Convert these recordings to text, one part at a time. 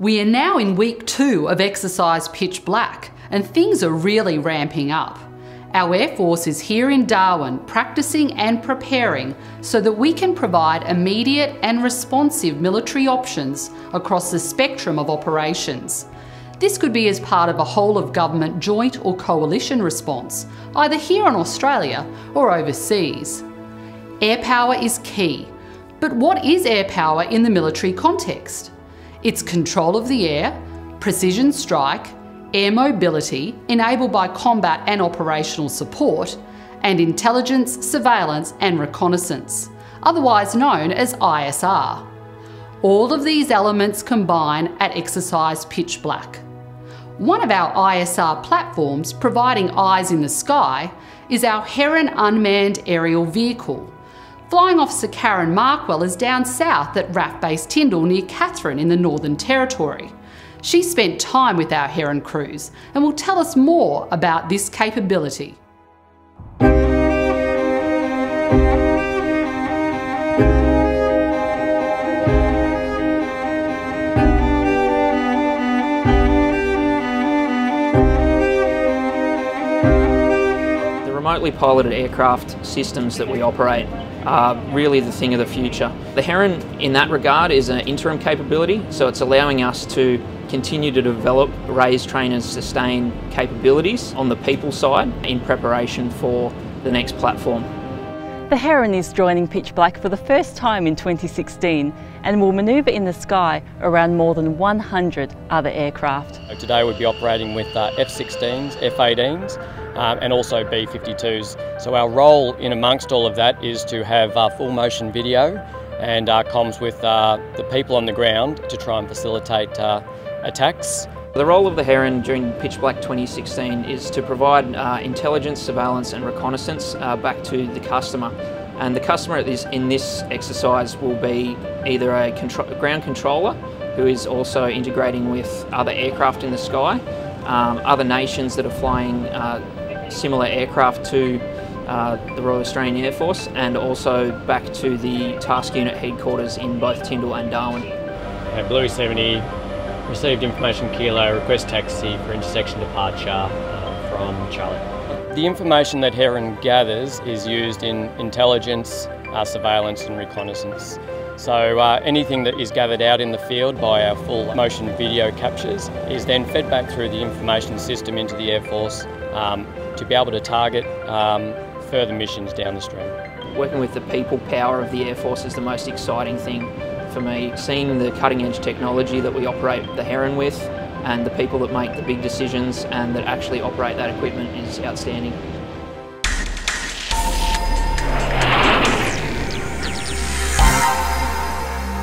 We are now in week 2 of exercise Pitch Black, and things are really ramping up. Our Air Force is here in Darwin practicing and preparing so that we can provide immediate and responsive military options across the spectrum of operations. This could be as part of a whole-of-government joint or coalition response, either here in Australia or overseas. Air power is key, but what is air power in the military context? It's control of the air, precision strike, air mobility enabled by combat and operational support, and intelligence, surveillance and reconnaissance, otherwise known as ISR. All of these elements combine at exercise Pitch Black. One of our ISR platforms providing eyes in the sky is our Karyn unmanned aerial vehicle. Flying Officer Karyn Markwell is down south at RAF Base Tyndall near Katherine in the Northern Territory. She spent time with our Karyn crews and will tell us more about this capability. The remotely piloted aircraft systems that we operate are really the thing of the future. The Karyn in that regard is an interim capability, so it's allowing us to continue to develop, raise, train and sustain capabilities on the people side in preparation for the next platform. The Karyn is joining Pitch Black for the first time in 2016 and will manoeuvre in the sky around more than 100 other aircraft. Today we'll be operating with F-16s, F-18s and also B-52s. So our role in amongst all of that is to have full motion video and comms with the people on the ground to try and facilitate attacks. The role of the Karyn during Pitch Black 2016 is to provide intelligence, surveillance and reconnaissance back to the customer. And the customer in this exercise will be either a ground controller who is also integrating with other aircraft in the sky, other nations that are flying similar aircraft to the Royal Australian Air Force, and also back to the task unit headquarters in both Tyndall and Darwin. Blue 70 received information Kilo, request taxi for intersection departure from Charlie. The information that Karyn gathers is used in intelligence, surveillance and reconnaissance. So anything that is gathered out in the field by our full motion video captures is then fed back through the information system into the Air Force to be able to target further missions down the stream. Working with the people power of the Air Force is the most exciting thing for me. Seeing the cutting edge technology that we operate the Karyn with and the people that make the big decisions and that actually operate that equipment is outstanding.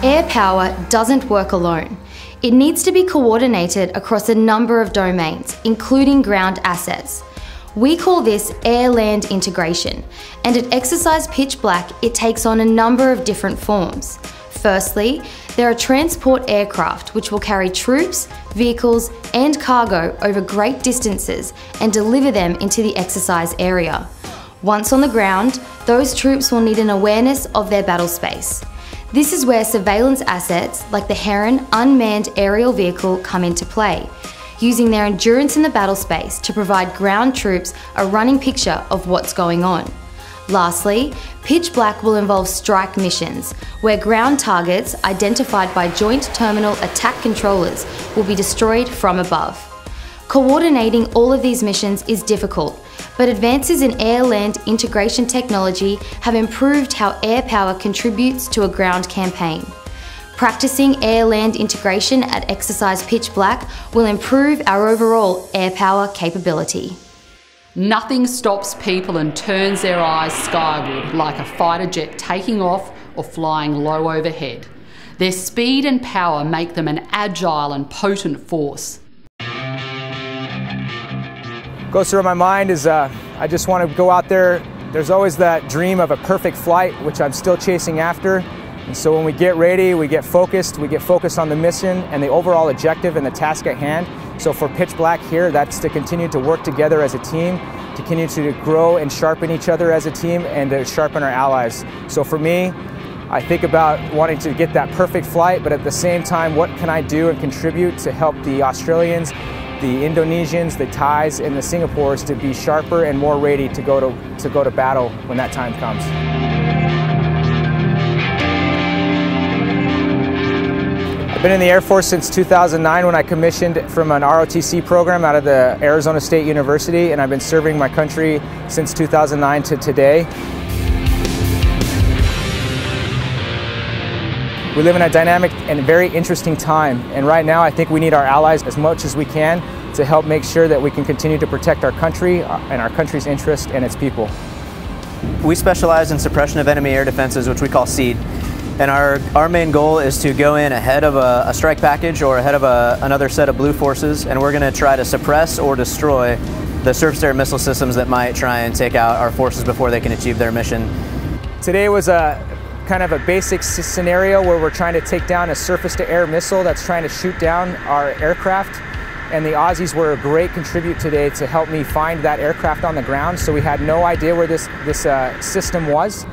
Air power doesn't work alone. It needs to be coordinated across a number of domains, including ground assets. We call this air-land integration, and at Exercise Pitch Black, it takes on a number of different forms. Firstly, there are transport aircraft which will carry troops, vehicles and cargo over great distances and deliver them into the exercise area. Once on the ground, those troops will need an awareness of their battle space. This is where surveillance assets like the Karyn unmanned aerial vehicle come into play, using their endurance in the battle space to provide ground troops a running picture of what's going on. Lastly, Pitch Black will involve strike missions, where ground targets identified by Joint Terminal Attack Controllers will be destroyed from above. Coordinating all of these missions is difficult, but advances in air-land integration technology have improved how air power contributes to a ground campaign. Practicing air-land integration at Exercise Pitch Black will improve our overall air power capability. Nothing stops people and turns their eyes skyward like a fighter jet taking off or flying low overhead. Their speed and power make them an agile and potent force. Goes through my mind is I just want to go out there. There's always that dream of a perfect flight, which I'm still chasing after. And so when we get ready, we get focused on the mission and the overall objective and the task at hand. So for Pitch Black here, that's to continue to work together as a team, to continue to grow and sharpen each other as a team, and to sharpen our allies. So for me, I think about wanting to get that perfect flight, but at the same time, what can I do and contribute to help the Australians, the Indonesians, the Thais, and the Singapores to be sharper and more ready to go to battle when that time comes. I've been in the Air Force since 2009 when I commissioned from an ROTC program out of the Arizona State University, and I've been serving my country since 2009 to today. We live in a dynamic and very interesting time, and right now I think we need our allies as much as we can to help make sure that we can continue to protect our country and our country's interest and its people. We specialize in suppression of enemy air defenses, which we call SEAD. And our main goal is to go in ahead of a strike package or ahead of another set of blue forces, and we're going to try to suppress or destroy the surface-to-air missile systems that might try and take out our forces before they can achieve their mission. Today was a kind of a basic scenario where we're trying to take down a surface-to-air missile that's trying to shoot down our aircraft, and the Aussies were a great contribute today to help me find that aircraft on the ground. So we had no idea where this system was,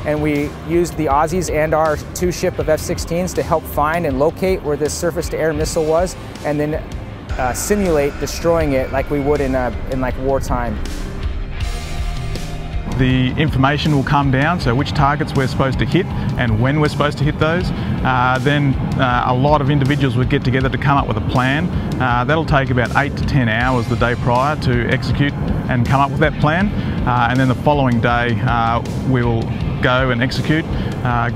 and we used the Aussies and our 2 ship of F-16s to help find and locate where this surface-to-air missile was, and then simulate destroying it like we would in like wartime. The information will come down, so which targets we're supposed to hit and when we're supposed to hit those. Then a lot of individuals would get together to come up with a plan. That'll take about 8 to 10 hours the day prior to execute and come up with that plan. And then the following day we will go and execute,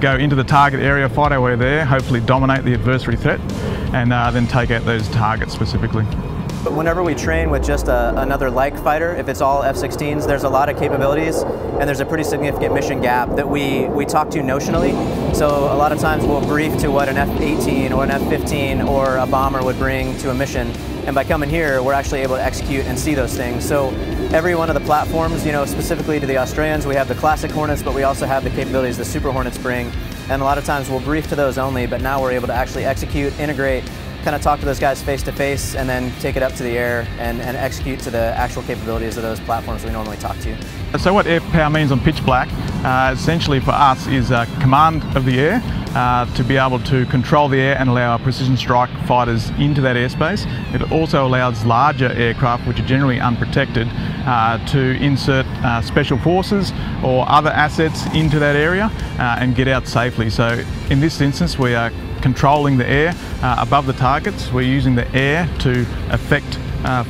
go into the target area, fight our way there, hopefully dominate the adversary threat, and then take out those targets specifically. But whenever we train with just another like fighter, if it's all F-16s, there's a lot of capabilities, and there's a pretty significant mission gap that we talk to notionally. So a lot of times we'll brief to what an F-18 or an F-15 or a bomber would bring to a mission, and by coming here, we're actually able to execute and see those things. So every one of the platforms, you know, specifically to the Australians, we have the classic Hornets, but we also have the capabilities the Super Hornets bring, and a lot of times we'll brief to those only, but now we're able to actually execute, integrate, kind of talk to those guys face to face, and then take it up to the air and execute to the actual capabilities of those platforms we normally talk to. So what air power means on pitch black, essentially for us, is command of the air, to be able to control the air and allow our precision strike fighters into that airspace. It also allows larger aircraft, which are generally unprotected, to insert special forces or other assets into that area and get out safely. So in this instance, we are controlling the air above the targets. We're using the air to affect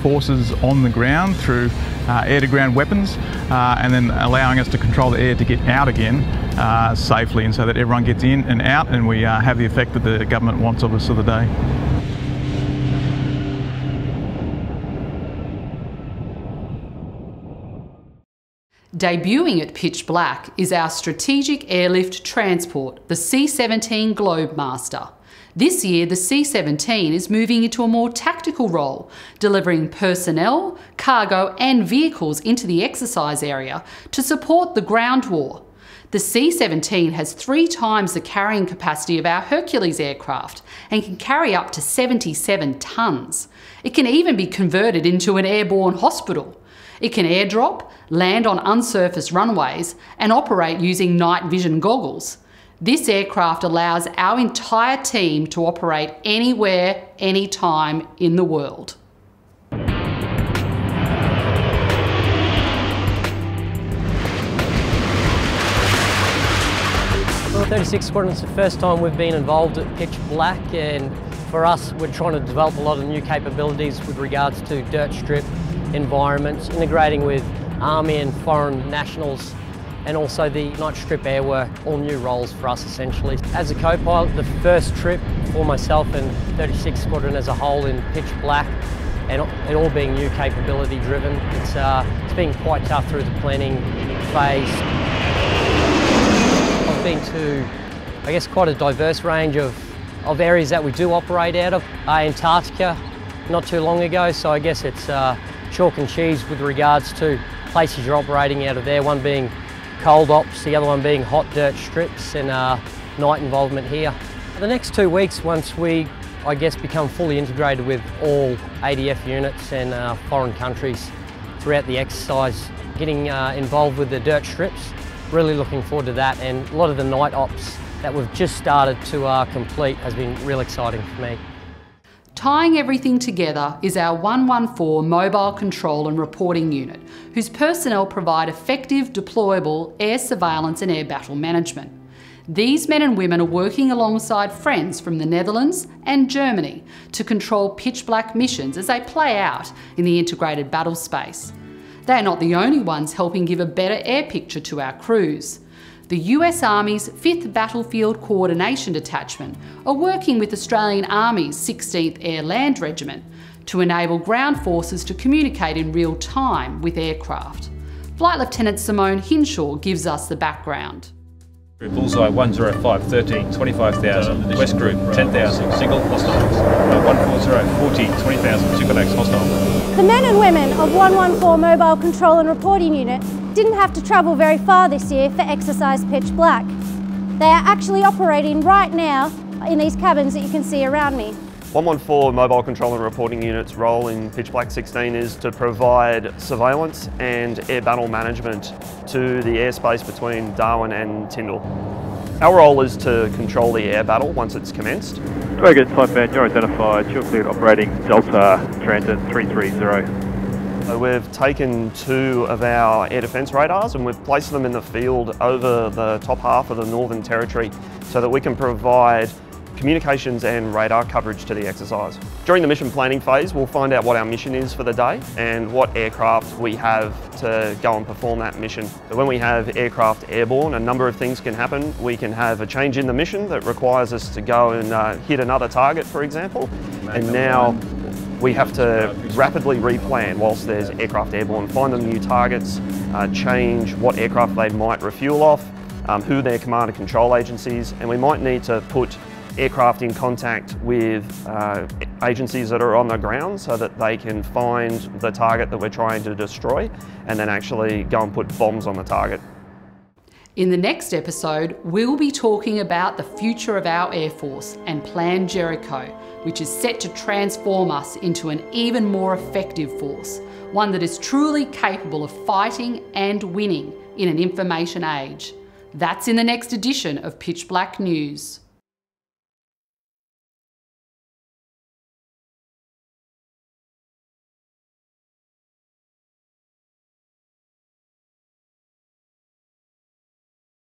forces on the ground through air-to-ground weapons, and then allowing us to control the air to get out again safely, and so that everyone gets in and out, and we have the effect that the government wants of us for the day. Debuting at pitch black is our strategic airlift transport, the C-17 Globemaster. This year, the C-17 is moving into a more tactical role, delivering personnel, cargo and vehicles into the exercise area to support the ground war. The C-17 has 3 times the carrying capacity of our Hercules aircraft and can carry up to 77 tonnes. It can even be converted into an airborne hospital. It can airdrop, land on unsurfaced runways, and operate using night vision goggles. This aircraft allows our entire team to operate anywhere, anytime in the world. 36 Squadron is the first time we've been involved at pitch black, and for us we're trying to develop a lot of new capabilities with regards to dirt strip environments, integrating with Army and foreign nationals, and also the night strip air work, all new roles for us essentially. As a co-pilot, the first trip for myself and 36 Squadron as a whole in pitch black, and it all being new capability driven, it's been quite tough through the planning phase. I've been to, I guess, quite a diverse range of areas that we do operate out of. Antarctica not too long ago, so I guess it's chalk and cheese with regards to places you're operating out of there, one being cold ops, the other one being hot dirt strips, and night involvement here. The next 2 weeks, once we, I guess, become fully integrated with all ADF units and foreign countries throughout the exercise, getting involved with the dirt strips, really looking forward to that, and a lot of the night ops that we've just started to complete has been real exciting for me. Tying everything together is our 114 Mobile Control and Reporting Unit, whose personnel provide effective, deployable air surveillance and air battle management. These men and women are working alongside friends from the Netherlands and Germany to control pitch black missions as they play out in the integrated battle space. They are not the only ones helping give a better air picture to our crews. The US Army's 5th Battlefield Coordination Detachment are working with Australian Army's 16th Air Land Regiment to enable ground forces to communicate in real time with aircraft. Flight Lieutenant Simone Hinshaw gives us the background. Bullseye 105, 13, 25,000. West Group 10,000, single hostiles. 140, 40, 20,000, single X hostile. The men and women of 114 Mobile Control and Reporting Unit didn't have to travel very far this year for exercise Pitch Black. They are actually operating right now in these cabins that you can see around me. 114 Mobile Control and Reporting Unit's role in Pitch Black 16 is to provide surveillance and air battle management to the airspace between Darwin and Tyndall. Our role is to control the air battle once it's commenced. Dragon Type Band, you're identified, you're cleared operating Delta Transit 330. So we've taken 2 of our air defence radars and we've placed them in the field over the top half of the Northern Territory so that we can provide communications and radar coverage to the exercise. During the mission planning phase, we'll find out what our mission is for the day and what aircraft we have to go and perform that mission. So when we have aircraft airborne, a number of things can happen. We can have a change in the mission that requires us to go and hit another target, for example, and now we have to rapidly replan whilst there's aircraft airborne, find them new targets, change what aircraft they might refuel off, who their command and control agencies, and we might need to put aircraft in contact with agencies that are on the ground so that they can find the target that we're trying to destroy and then actually go and put bombs on the target. In the next episode, we'll be talking about the future of our Air Force and Plan Jericho, which is set to transform us into an even more effective force, one that is truly capable of fighting and winning in an information age. That's in the next edition of Pitch Black News.